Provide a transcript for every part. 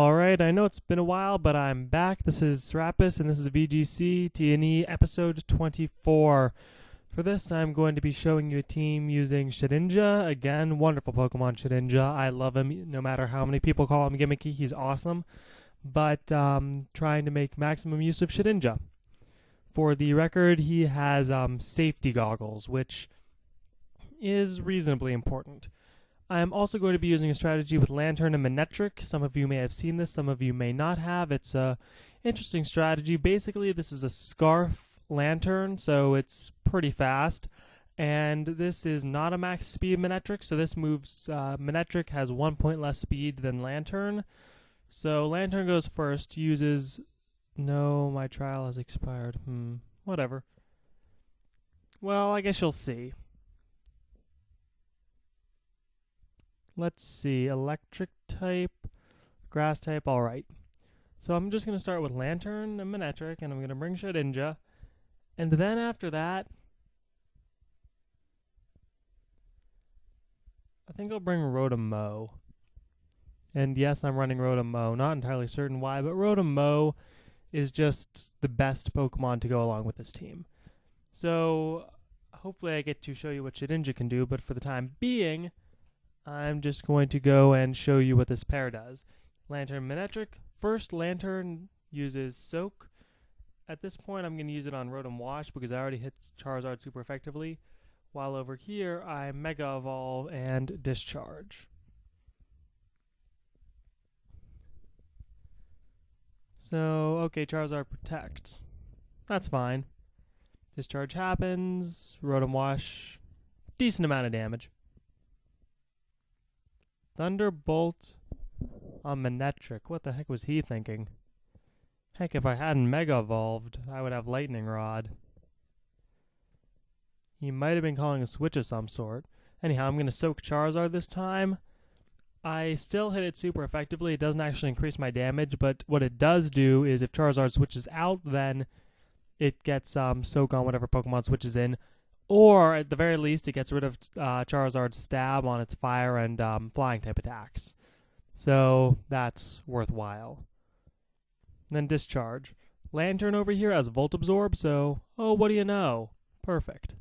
Alright, I know it's been a while, but I'm back. This is Serapis, and this is VGC T&E episode 24. For this, I'm going to be showing you a team using Shedinja. Again, wonderful Pokemon Shedinja. I love him, no matter how many people call him gimmicky, he's awesome. But trying to make maximum use of Shedinja. For the record, he has safety goggles, which is reasonably important. I'm also going to be using a strategy with Lanturn and Manetric. Some of you may have seen this, some of you may not have. It's a interesting strategy. Basically, this is a Scarf Lanturn, so it's pretty fast. And this is not a max speed Manetric, so this moves... Manetric has 1 point less speed than Lanturn. So Lanturn goes first, uses... No, my trial has expired. Whatever. Well, I guess you'll see. Let's see, electric type, grass type, alright. So I'm just going to start with Lanturn and Manetric, and I'm going to bring Shedinja. And then after that, I think I'll bring Rotom-Mow. And yes, I'm running Rotom-Mow. Not entirely certain why, but Rotom-Mow is just the best Pokemon to go along with this team. So hopefully I get to show you what Shedinja can do, but for the time being, I'm just going to go and show you what this pair does. Lanturn Manetric. First, Lanturn uses Soak. At this point, I'm going to use it on Rotom Wash because I already hit Charizard super effectively. While over here, I Mega Evolve and Discharge. So, okay, Charizard protects. That's fine. Discharge happens. Rotom Wash. Decent amount of damage. Thunderbolt on Manetric. What the heck was he thinking? Heck, if I hadn't Mega Evolved, I would have Lightning Rod. He might have been calling a switch of some sort. Anyhow, I'm going to Soak Charizard this time. I still hit it super effectively. It doesn't actually increase my damage, but what it does do is if Charizard switches out, then it gets Soak on whatever Pokemon switches in. Or, at the very least, it gets rid of Charizard's Stab on its Fire and Flying-type attacks. So, that's worthwhile. And then Discharge. Lanturn over here has Volt Absorb, so, oh, what do you know? Perfect.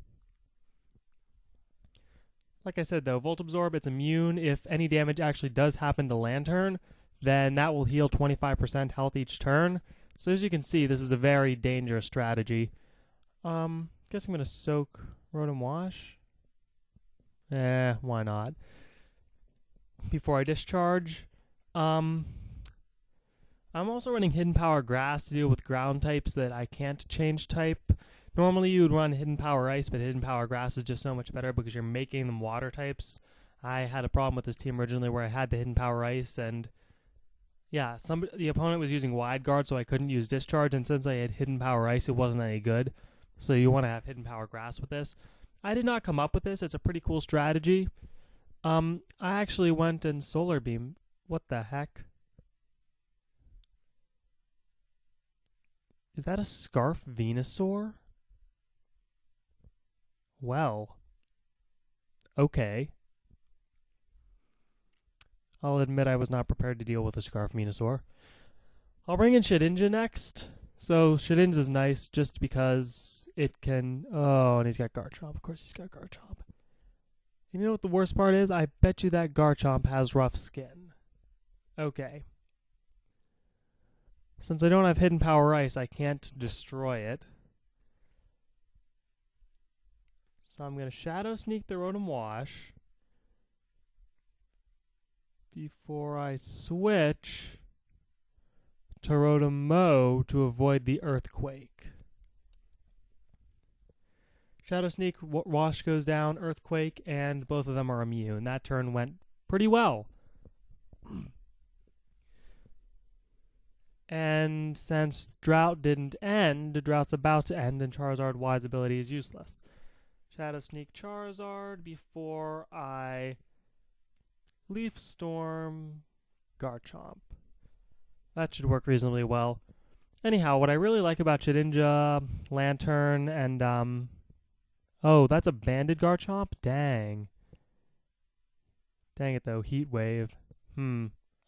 Like I said, though, Volt Absorb, it's immune. If any damage actually does happen to Lanturn, then that will heal 25% health each turn. So, as you can see, this is a very dangerous strategy. Guess I'm going to Soak Rotom Wash. Why not? Before I Discharge. I'm also running Hidden Power Grass to deal with ground types that I can't change type. Normally you would run Hidden Power Ice, but Hidden Power Grass is just so much better because you're making them water types. I had a problem with this team originally where I had the Hidden Power Ice, and yeah, the opponent was using Wide Guard, so I couldn't use Discharge, and since I had Hidden Power Ice, it wasn't any good. So you want to have Hidden Power Grass with this. I did not come up with this. It's a pretty cool strategy. I actually went and Solar Beam. What the heck? Is that a Scarf Venusaur? Well. Okay. I'll admit I was not prepared to deal with a Scarf Venusaur. I'll bring in Shedinja next. So Shedinja is nice just because it can... Oh, and he's got Garchomp. Of course he's got Garchomp. And you know what the worst part is? I bet you that Garchomp has rough skin. Okay. Since I don't have Hidden Power Ice, I can't destroy it. So I'm going to Shadow Sneak the Rotom Wash before I switch to Rotom-Mow to avoid the Earthquake. Shadow Sneak, Wash goes down, Earthquake, and both of them are immune. That turn went pretty well. And since Drought didn't end, Drought's about to end, and Charizard Wise ability is useless. Shadow Sneak Charizard before I Leaf Storm Garchomp. That should work reasonably well. Anyhow, what I really like about Shedinja, Lanturn, and oh, that's a banded Garchomp? Dang. Dang it, though. Heat Wave.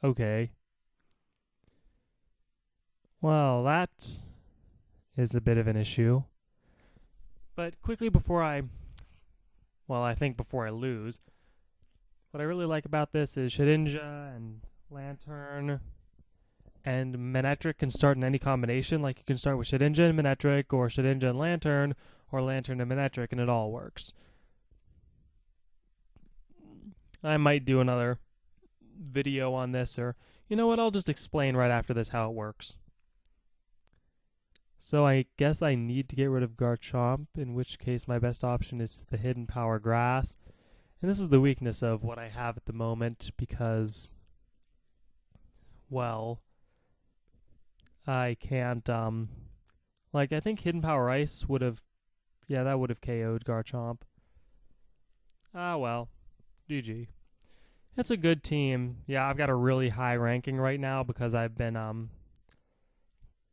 Okay. Well, that is a bit of an issue. But quickly before I lose, what I really like about this is Shedinja and Lanturn and Manetric can start in any combination. Like you can start with Shedinja and Manetric, or Shedinja and Lanturn, or Lanturn and Manetric, and it all works. I might do another video on this, or you know what, I'll just explain right after this how it works. So I guess I need to get rid of Garchomp, in which case my best option is the Hidden Power Grass. And this is the weakness of what I have at the moment because, well, I can't, I think Hidden Power Ice would have, that would have KO'd Garchomp. Ah, well, GG. It's a good team. Yeah, I've got a really high ranking right now because I've been,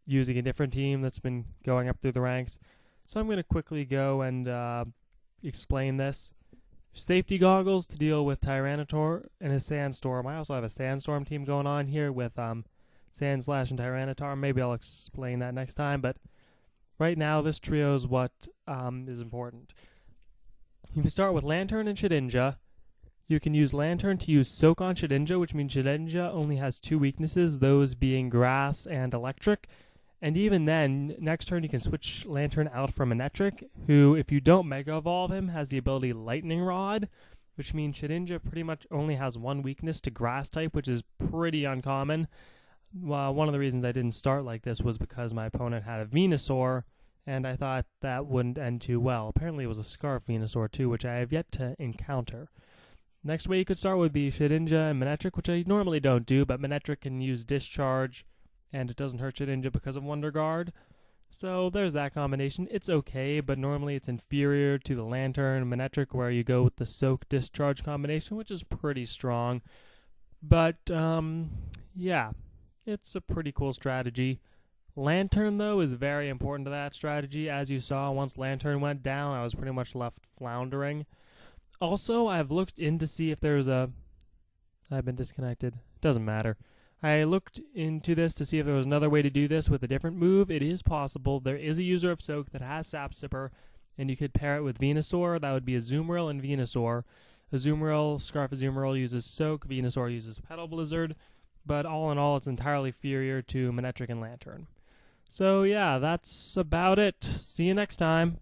using a different team that's been going up through the ranks. So I'm going to quickly go and explain this. Safety goggles to deal with Tyranitar and his Sandstorm. I also have a Sandstorm team going on here with Sandslash and Tyranitar. Maybe I'll explain that next time, but right now this trio is what is important. You can start with Lanturn and Shedinja. You can use Lanturn to use Soak on Shedinja, which means Shedinja only has two weaknesses, those being Grass and Electric. And even then, next turn you can switch Lanturn out from Manetric, who, if you don't Mega Evolve him, has the ability Lightning Rod, which means Shedinja pretty much only has one weakness to Grass type, which is pretty uncommon. One of the reasons I didn't start like this was because my opponent had a Venusaur, and I thought that wouldn't end too well. Apparently it was a Scarf Venusaur too, which I have yet to encounter. Next way you could start would be Shedinja and Manetric, which I normally don't do, but Manetric can use Discharge, and it doesn't hurt Shedinja because of Wonder Guard. So there's that combination. It's okay, but normally it's inferior to the Lanturn Manetric, where you go with the Soak Discharge combination, which is pretty strong. But, yeah, it's a pretty cool strategy. Lanturn, though, is very important to that strategy. As you saw, once Lanturn went down, I was pretty much left floundering. Also, I've looked in to see if there's a... I've been disconnected. Doesn't matter. I looked into this to see if there was another way to do this with a different move. It is possible. There is a user of Soak that has Sap Sipper, and you could pair it with Venusaur. That would be Azumarill and Venusaur. Azumarill, Scarf Azumarill uses Soak. Venusaur uses Petal Blizzard. But all in all, it's entirely inferior to Manetric and Lanturn. So yeah, that's about it. See you next time.